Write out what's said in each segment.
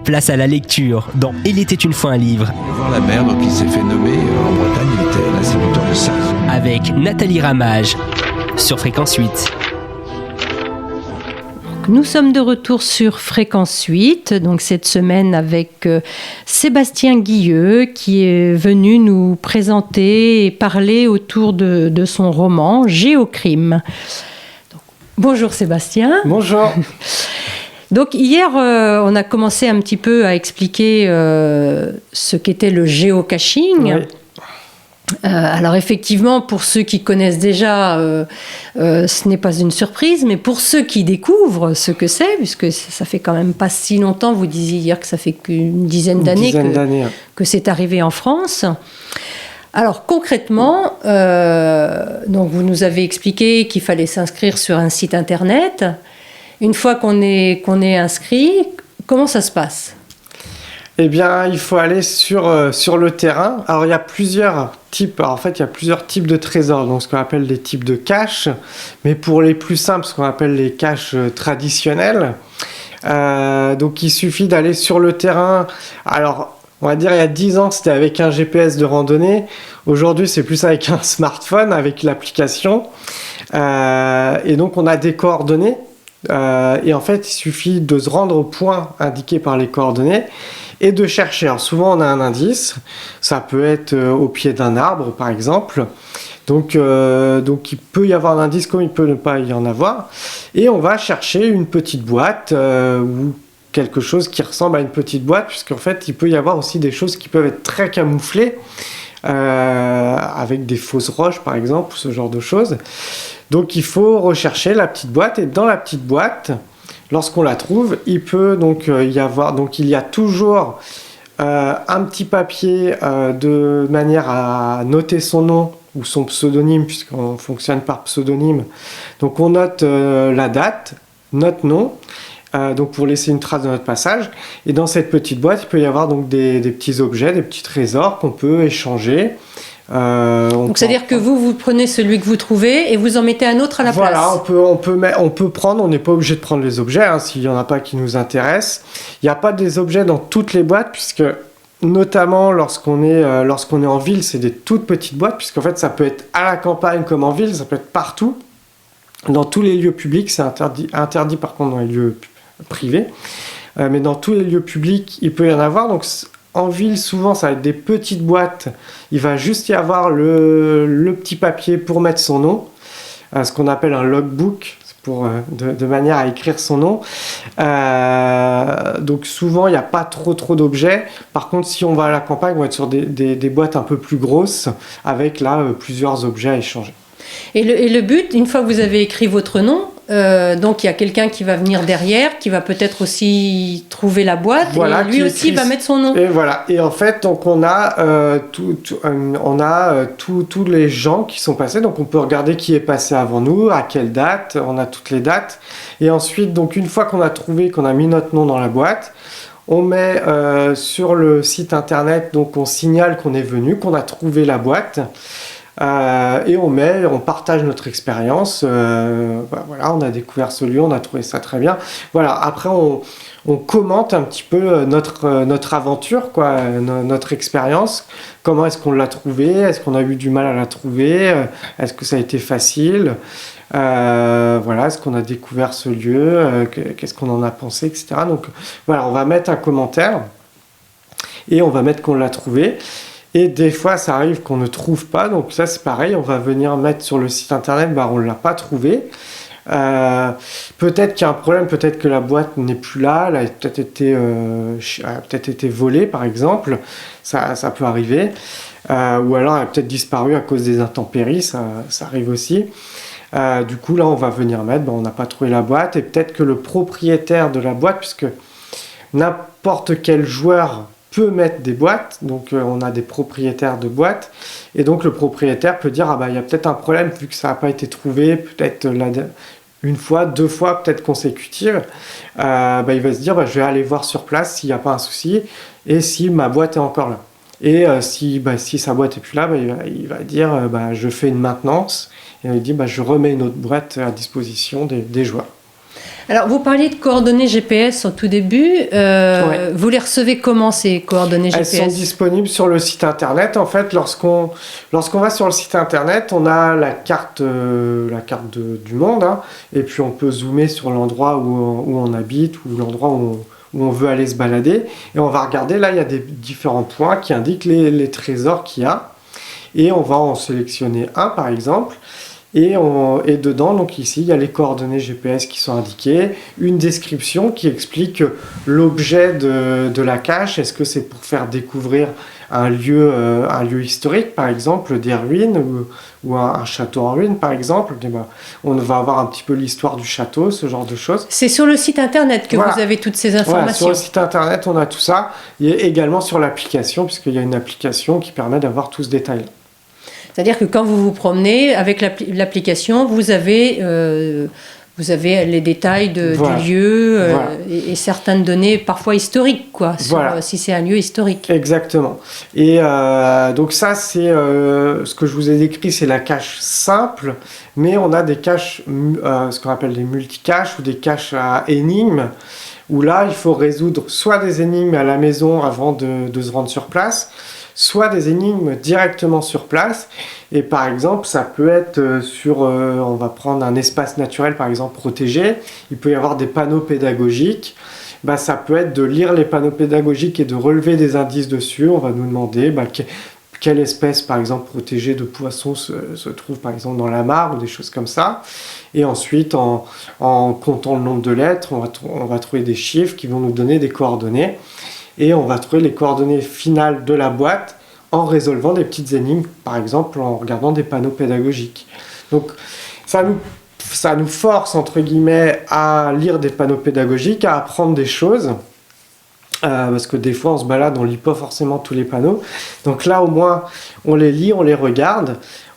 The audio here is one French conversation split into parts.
Place à la lecture dans Il était une fois un livre. Voir la mer, donc il s'est fait nommer en Bretagne, il était l'instituteur de ça. Avec Nathalie Ramage sur Fréquence 8. Nous sommes de retour sur Fréquence 8, donc cette semaine avec Sébastien Guilleux qui est venu nous présenter et parler autour de son roman Géocrime. Donc, bonjour Sébastien. Bonjour. Donc hier, on a commencé un petit peu à expliquer ce qu'était le géocaching. Oui. Alors effectivement, pour ceux qui connaissent déjà, ce n'est pas une surprise, mais pour ceux qui découvrent ce que c'est, puisque ça fait quand même pas si longtemps, vous disiez hier que ça fait qu'une dizaine d'années que c'est arrivé en France. Alors concrètement, donc vous nous avez expliqué qu'il fallait s'inscrire sur un site internet. Une fois qu'on est inscrit, comment ça se passe ? Eh bien, il faut aller sur le terrain. Alors, il y a plusieurs types. Alors, en fait, il y a plusieurs types de trésors, donc ce qu'on appelle des types de caches. Mais pour les plus simples, ce qu'on appelle les caches traditionnelles. Donc, il suffit d'aller sur le terrain. Alors, on va dire, il y a 10 ans, c'était avec un GPS de randonnée. Aujourd'hui, c'est plus avec un smartphone, avec l'application. Et donc, on a des coordonnées. Et en fait, il suffit de se rendre au point indiqué par les coordonnées et de chercher. Alors souvent, on a un indice. Ça peut être au pied d'un arbre, par exemple. Donc, il peut y avoir un indice comme il peut ne pas y en avoir. Et on va chercher une petite boîte ou quelque chose qui ressemble à une petite boîte, puisqu'en fait, il peut y avoir aussi des choses qui peuvent être très camouflées, avec des fausses roches, par exemple, ce genre de choses. Donc il faut rechercher la petite boîte, et dans la petite boîte, lorsqu'on la trouve, il peut donc y avoir, donc il y a toujours un petit papier de manière à noter son nom ou son pseudonyme, puisqu'on fonctionne par pseudonyme. Donc on note la date, notre nom, donc pour laisser une trace de notre passage. Et dans cette petite boîte, il peut y avoir donc des petits objets, des petits trésors qu'on peut échanger. Donc c'est-à-dire que vous prenez celui que vous trouvez et vous en mettez un autre à la place. Voilà, on peut prendre, on n'est pas obligé de prendre les objets, s'il n'y en a pas qui nous intéressent. Il n'y a pas des objets dans toutes les boîtes, puisque notamment lorsqu'on est en ville, c'est des toutes petites boîtes, puisqu'en fait ça peut être à la campagne comme en ville, ça peut être partout, dans tous les lieux publics, c'est interdit par contre dans les lieux privés, mais dans tous les lieux publics, il peut y en avoir. Donc en ville, souvent, ça va être des petites boîtes. Il va juste y avoir le petit papier pour mettre son nom, ce qu'on appelle un logbook, de manière à écrire son nom. Donc souvent, il n'y a pas trop d'objets. Par contre, si on va à la campagne, on va être sur des boîtes un peu plus grosses, avec là plusieurs objets à échanger. Et le but, une fois que vous avez écrit votre nom, donc il y a quelqu'un qui va venir derrière, qui va peut-être aussi trouver la boîte, voilà, et lui aussi va mettre son nom. Et voilà. Et en fait, donc on a tous les gens qui sont passés. Donc on peut regarder qui est passé avant nous, à quelle date. On a toutes les dates. Et ensuite, donc une fois qu'on a trouvé, qu'on a mis notre nom dans la boîte, on met sur le site internet. Donc on signale qu'on est venu, qu'on a trouvé la boîte. Et on partage notre expérience. Voilà, on a découvert ce lieu, on a trouvé ça très bien. Voilà, après on commente un petit peu notre aventure, notre expérience. Comment est-ce qu'on l'a trouvé ? Est-ce qu'on a eu du mal à la trouver ? Est-ce que ça a été facile ? Voilà, est-ce qu'on a découvert ce lieu ? Qu'est-ce qu'on en a pensé, etc. Donc voilà, on va mettre un commentaire et on va mettre qu'on l'a trouvé. Et des fois, ça arrive qu'on ne trouve pas. Donc ça, c'est pareil. On va venir mettre sur le site internet, on ne l'a pas trouvé. Peut-être qu'il y a un problème. Peut-être que la boîte n'est plus là. Elle a peut-être été volée, par exemple. Ça peut arriver. Ou alors, elle a peut-être disparu à cause des intempéries. Ça arrive aussi. Du coup, là, on va venir mettre, on n'a pas trouvé la boîte. Et peut-être que le propriétaire de la boîte, puisque n'importe quel joueur peut mettre des boîtes, donc on a des propriétaires de boîtes, et donc le propriétaire peut dire il y a peut-être un problème vu que ça n'a pas été trouvé, peut-être une fois, 2 fois, peut-être consécutives. Il va se dire je vais aller voir sur place s'il n'y a pas un souci et si ma boîte est encore là. Et si sa boîte est plus là, il va dire je fais une maintenance, et il dit je remets une autre boîte à disposition des joueurs. Alors, vous parliez de coordonnées GPS au tout début. Ouais. Vous les recevez comment, ces coordonnées Elles GPS? sont disponibles sur le site internet. En fait, lorsqu'on va sur le site internet, on a la carte du monde, hein, et puis on peut zoomer sur l'endroit où on habite ou l'endroit où on veut aller se balader. Et on va regarder, là, il y a des différents points qui indiquent les trésors qu'il y a. Et on va en sélectionner un, par exemple. Et dedans, donc ici, il y a les coordonnées GPS qui sont indiquées, une description qui explique l'objet de la cache. Est-ce que c'est pour faire découvrir un lieu historique, par exemple, des ruines ou un château en ruine, par exemple. Et ben, on va avoir un petit peu l'histoire du château, ce genre de choses. C'est sur le site internet que Voilà. vous avez toutes ces Voilà, informations. sur le site internet, on a tout ça. Il y a également sur l'application, puisqu'il y a une application qui permet d'avoir tout ce détail. C'est-à-dire que quand vous vous promenez avec l'application, vous avez les détails Voilà. du lieu Voilà. et certaines données parfois historiques, quoi, Voilà. si c'est un lieu historique. Exactement. Et donc ça, c'est ce que je vous ai décrit, c'est la cache simple, mais on a des caches, ce qu'on appelle des multicaches ou des caches à énigmes, où là, il faut résoudre soit des énigmes à la maison avant de se rendre sur place, soit des énigmes directement sur place. Et par exemple, ça peut être on va prendre un espace naturel, par exemple, protégé. Il peut y avoir des panneaux pédagogiques. Bah, ça peut être de lire les panneaux pédagogiques et de relever des indices dessus. On va nous demander quelle espèce, par exemple, protégée de poissons se trouve, par exemple, dans la mare ou des choses comme ça. Et ensuite, en comptant le nombre de lettres, on va trouver des chiffres qui vont nous donner des coordonnées. Et on va trouver les coordonnées finales de la boîte en résolvant des petites énigmes, par exemple en regardant des panneaux pédagogiques. Donc ça nous force, entre guillemets, à lire des panneaux pédagogiques, à apprendre des choses, parce que des fois on se balade, on lit pas forcément tous les panneaux. Donc là au moins on les lit, on les regarde,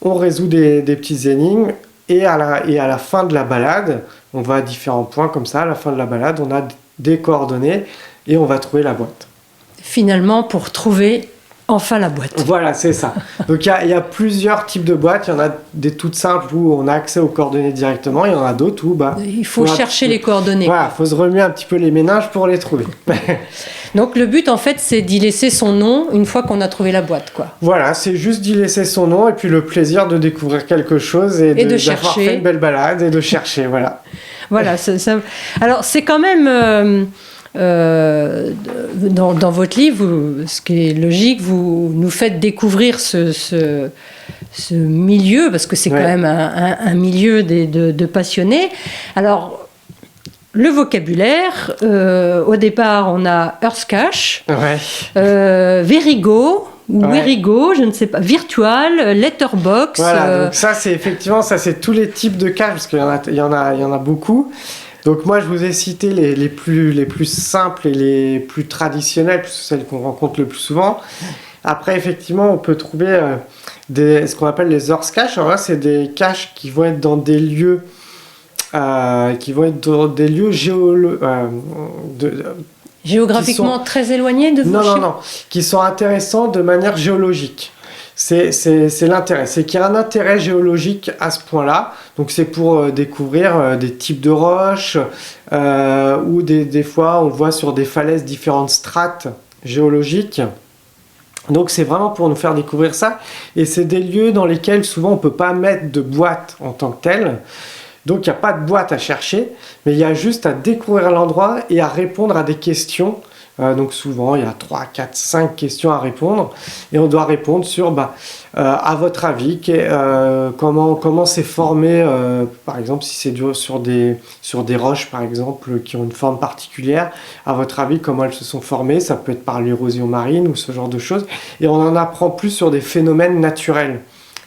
on résout des petites énigmes, et à la fin de la balade, on va à différents points comme ça, à la fin de la balade on a des coordonnées, et on va trouver la boîte. Finalement, pour trouver enfin la boîte. Voilà, c'est ça. Donc il y a plusieurs types de boîtes. Il y en a des toutes simples où on a accès aux coordonnées directement. Il y en a d'autres où il faut chercher les coordonnées. Voilà, il faut se remuer un petit peu les méninges pour les trouver. Donc le but, en fait, c'est d'y laisser son nom une fois qu'on a trouvé la boîte, quoi. Voilà, c'est juste d'y laisser son nom et puis le plaisir de découvrir quelque chose et d'avoir chercher. fait une belle balade et de chercher. Voilà. Voilà. Alors c'est quand même. Dans votre livre, ce qui est logique, vous nous faites découvrir ce milieu, parce que c'est quand même un milieu de passionnés. Alors, le vocabulaire, au départ, on a Earthcache, Verigo, Werigo, je ne sais pas, Virtual, Letterbox. Voilà, donc ça, c'est tous les types de caches, parce qu'il y en a beaucoup. Donc moi, je vous ai cité les plus simples et les plus traditionnelles, puisque c'est celles qu'on rencontre le plus souvent. Après, effectivement, on peut trouver ce qu'on appelle les Earth caches. Alors là, c'est des caches qui vont être dans des lieux, géographiquement très éloignés de vous. Non, qui sont intéressants de manière géologique. C'est l'intérêt, c'est qu'il y a un intérêt géologique à ce point-là. Donc c'est pour découvrir des types de roches, ou des fois on voit sur des falaises différentes strates géologiques. Donc c'est vraiment pour nous faire découvrir ça. Et c'est des lieux dans lesquels souvent on ne peut pas mettre de boîte en tant que telle. Donc il n'y a pas de boîte à chercher, mais il y a juste à découvrir l'endroit et à répondre à des questions. Donc souvent il y a 3, 4, 5 questions à répondre et on doit répondre sur à votre avis comment c'est formé, par exemple si c'est sur des roches par exemple qui ont une forme particulière, à votre avis comment elles se sont formées, ça peut être par l'érosion marine ou ce genre de choses, et on en apprend plus sur des phénomènes naturels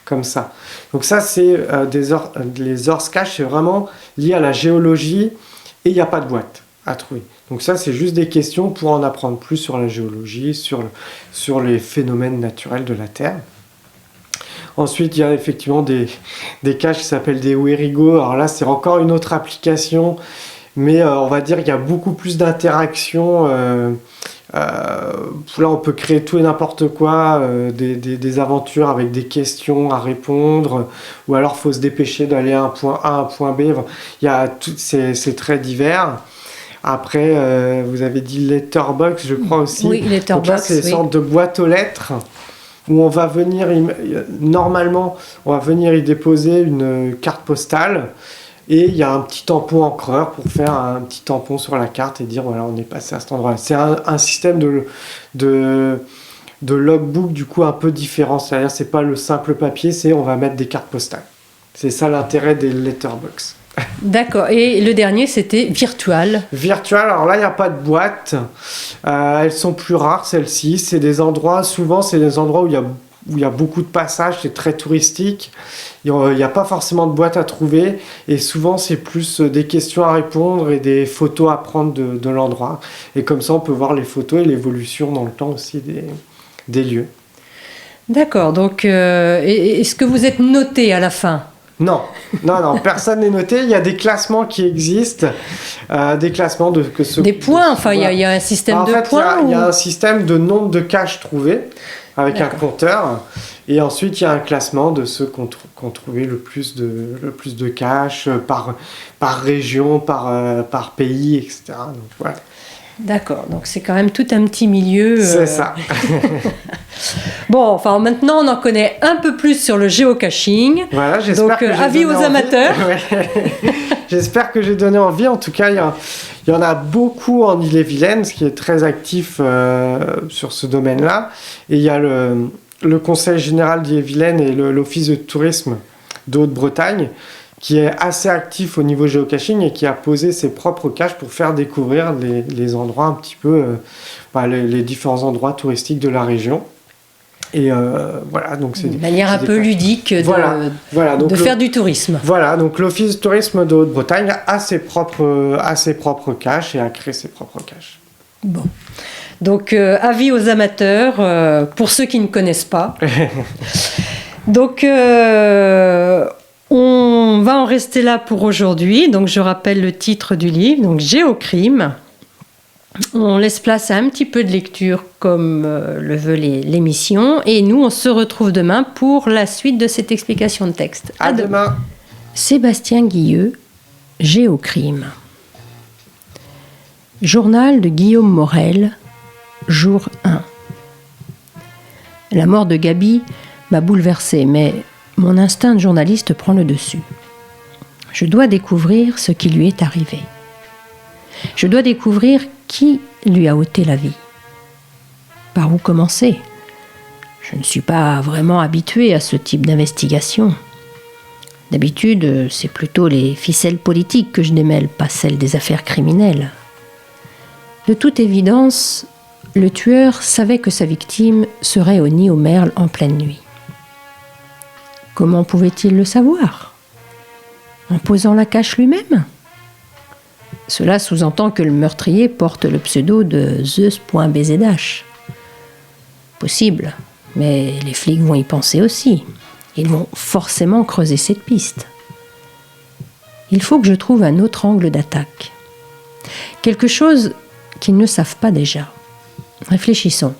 comme ça. Donc ça c'est les Earth caches, c'est vraiment lié à la géologie et il n'y a pas de boîte à trouver. Donc ça, c'est juste des questions pour en apprendre plus sur la géologie, sur les phénomènes naturels de la Terre. Ensuite, il y a effectivement des caches qui s'appellent des Werigo. Alors là, c'est encore une autre application, mais on va dire qu'il y a beaucoup plus d'interaction Là, on peut créer tout et n'importe quoi, des aventures avec des questions à répondre, ou alors faut se dépêcher d'aller à un point A, à un point B. C'est très divers. Après, vous avez dit Letterboxd, je crois aussi. Oui, Letterboxd. Donc là, c'est des sortes de boîtes aux lettres où on va venir, normalement, on va venir y déposer une carte postale. Et il y a un petit tampon encreur pour faire un petit tampon sur la carte et dire voilà, on est passé à cet endroit-là. C'est un système de logbook du coup un peu différent. C'est-à-dire c'est pas le simple papier, c'est on va mettre des cartes postales. C'est ça l'intérêt des Letterboxd. D'accord. Et le dernier, c'était Virtual. Virtual, alors là, il n'y a pas de boîte. Elles sont plus rares, celles-ci. C'est des endroits, souvent, c'est des endroits où il y a beaucoup de passages, c'est très touristique. Il n'y a pas forcément de boîte à trouver. Et souvent, c'est plus des questions à répondre et des photos à prendre de l'endroit. Et comme ça, on peut voir les photos et l'évolution dans le temps aussi des lieux. D'accord. Donc, est-ce que vous êtes noté à la fin ? Non, personne n'est noté. Il y a des classements qui existent, des classements des points. Enfin, il y a un système de points. Il y a un système de nombre de caches trouvées avec un compteur, et ensuite il y a un classement de ceux qui ont trouvé le plus de caches par région, par pays, etc. Donc, voilà. D'accord, donc c'est quand même tout un petit milieu. C'est ça. Bon, enfin maintenant on en connaît un peu plus sur le géocaching. Voilà, j'espère donc que j'ai avis aux donné amateurs. Ouais. J'espère que j'ai donné envie. En tout cas, il y en a beaucoup en Ille-et-Vilaine, ce qui est très actif sur ce domaine-là. Et il y a le Conseil général d'Ille-et-Vilaine et l'Office de tourisme de Haute-Bretagne qui est assez actif au niveau géocaching et qui a posé ses propres caches pour faire découvrir les endroits un petit peu, les différents endroits touristiques de la région. Et voilà, donc c'est une manière un peu ludique de faire du tourisme. Voilà, donc l'Office de tourisme de Haute-Bretagne a ses propres caches et a créé ses propres caches. Bon. Donc, avis aux amateurs, pour ceux qui ne connaissent pas. Donc, on va en rester là pour aujourd'hui. Donc, je rappelle le titre du livre, donc Géocrime. On laisse place à un petit peu de lecture comme le veut l'émission. Et nous, on se retrouve demain pour la suite de cette explication de texte. À demain. Sébastien Guilleux, Géocrime. Journal de Guillaume Morel, jour 1. La mort de Gaby m'a bouleversée, mais mon instinct de journaliste prend le dessus. Je dois découvrir ce qui lui est arrivé. Je dois découvrir qui lui a ôté la vie. Par où commencer ? Je ne suis pas vraiment habituée à ce type d'investigation. D'habitude, c'est plutôt les ficelles politiques que je démêle, pas celles des affaires criminelles. De toute évidence, le tueur savait que sa victime serait au nid aux merles en pleine nuit. Comment pouvait-il le savoir ? En posant la cache lui-même ? Cela sous-entend que le meurtrier porte le pseudo de Zeus.bzh. Possible, mais les flics vont y penser aussi. Ils vont forcément creuser cette piste. Il faut que je trouve un autre angle d'attaque. Quelque chose qu'ils ne savent pas déjà. Réfléchissons.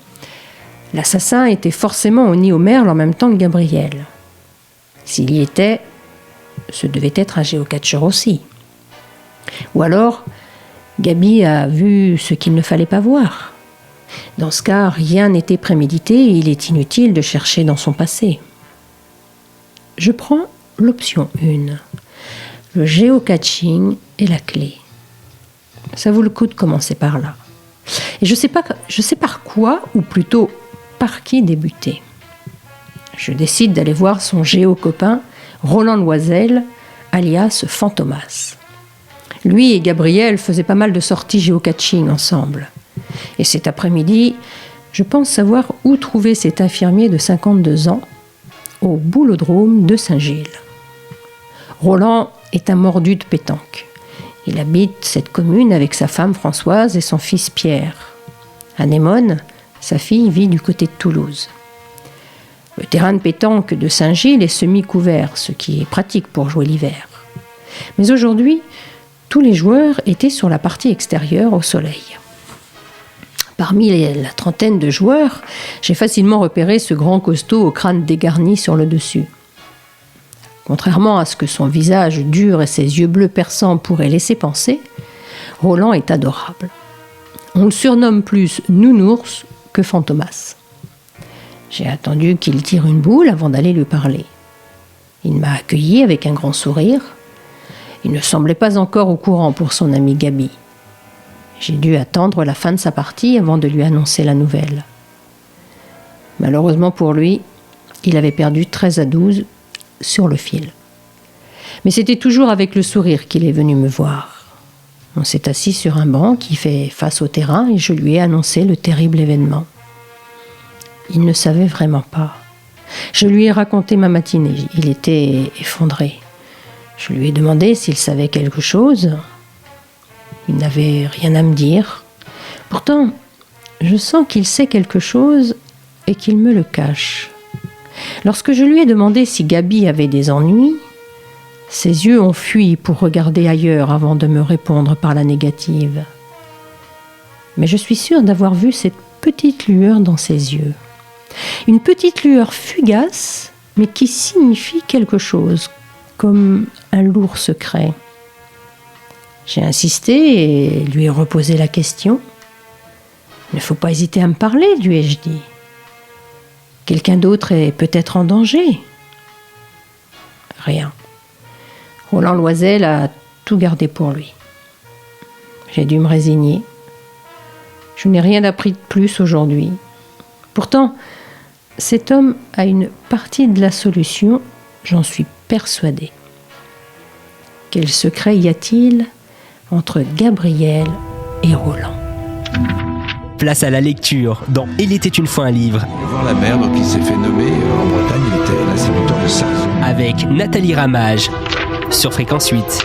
L'assassin était forcément au nid aux merles en même temps que Gabriel. S'il y était, ce devait être un géocatcheur aussi. Ou alors, Gaby a vu ce qu'il ne fallait pas voir. Dans ce cas, rien n'était prémédité et il est inutile de chercher dans son passé. Je prends l'option 1. Le géocaching est la clé. Ça vaut le coup de commencer par là. Et je sais par quoi, ou plutôt par qui débuter. Je décide d'aller voir son géocopain Roland Loisel, alias Fantomas. Lui et Gabriel faisaient pas mal de sorties géocaching ensemble. Et cet après-midi, je pense savoir où trouver cet infirmier de 52 ans au boulodrome de Saint-Gilles. Roland est un mordu de pétanque. Il habite cette commune avec sa femme Françoise et son fils Pierre. Anémone, sa fille, vit du côté de Toulouse. Le terrain de pétanque de Saint-Gilles est semi-couvert, ce qui est pratique pour jouer l'hiver. Mais aujourd'hui, tous les joueurs étaient sur la partie extérieure au soleil. Parmi la trentaine de joueurs, j'ai facilement repéré ce grand costaud au crâne dégarni sur le dessus. Contrairement à ce que son visage dur et ses yeux bleus perçants pourraient laisser penser, Roland est adorable. On le surnomme plus Nounours que Fantomas. J'ai attendu qu'il tire une boule avant d'aller lui parler. Il m'a accueilli avec un grand sourire. Il ne semblait pas encore au courant pour son ami Gaby. J'ai dû attendre la fin de sa partie avant de lui annoncer la nouvelle. Malheureusement pour lui, il avait perdu 13-12 sur le fil. Mais c'était toujours avec le sourire qu'il est venu me voir. On s'est assis sur un banc qui fait face au terrain et je lui ai annoncé le terrible événement. Il ne savait vraiment pas. Je lui ai raconté ma matinée. Il était effondré. Je lui ai demandé s'il savait quelque chose. Il n'avait rien à me dire. Pourtant, je sens qu'il sait quelque chose et qu'il me le cache. Lorsque je lui ai demandé si Gaby avait des ennuis, ses yeux ont fui pour regarder ailleurs avant de me répondre par la négative. Mais je suis sûre d'avoir vu cette petite lueur dans ses yeux. Une petite lueur fugace, mais qui signifie quelque chose, comme un lourd secret. J'ai insisté et lui ai reposé la question. « Il ne faut pas hésiter à me parler, lui ai-je dit. Quelqu'un d'autre est peut-être en danger. » Rien. Roland Loisel a tout gardé pour lui. J'ai dû me résigner. Je n'ai rien appris de plus aujourd'hui. Pourtant, cet homme a une partie de la solution, j'en suis persuadée. Quel secret y a-t-il entre Gabriel et Roland? Place à la lecture dans Il était une fois un livre. Voir la mer, donc il s'est fait nommer en Bretagne, il était l'instituteur de Sars. Avec Nathalie Ramage sur Fréquence 8.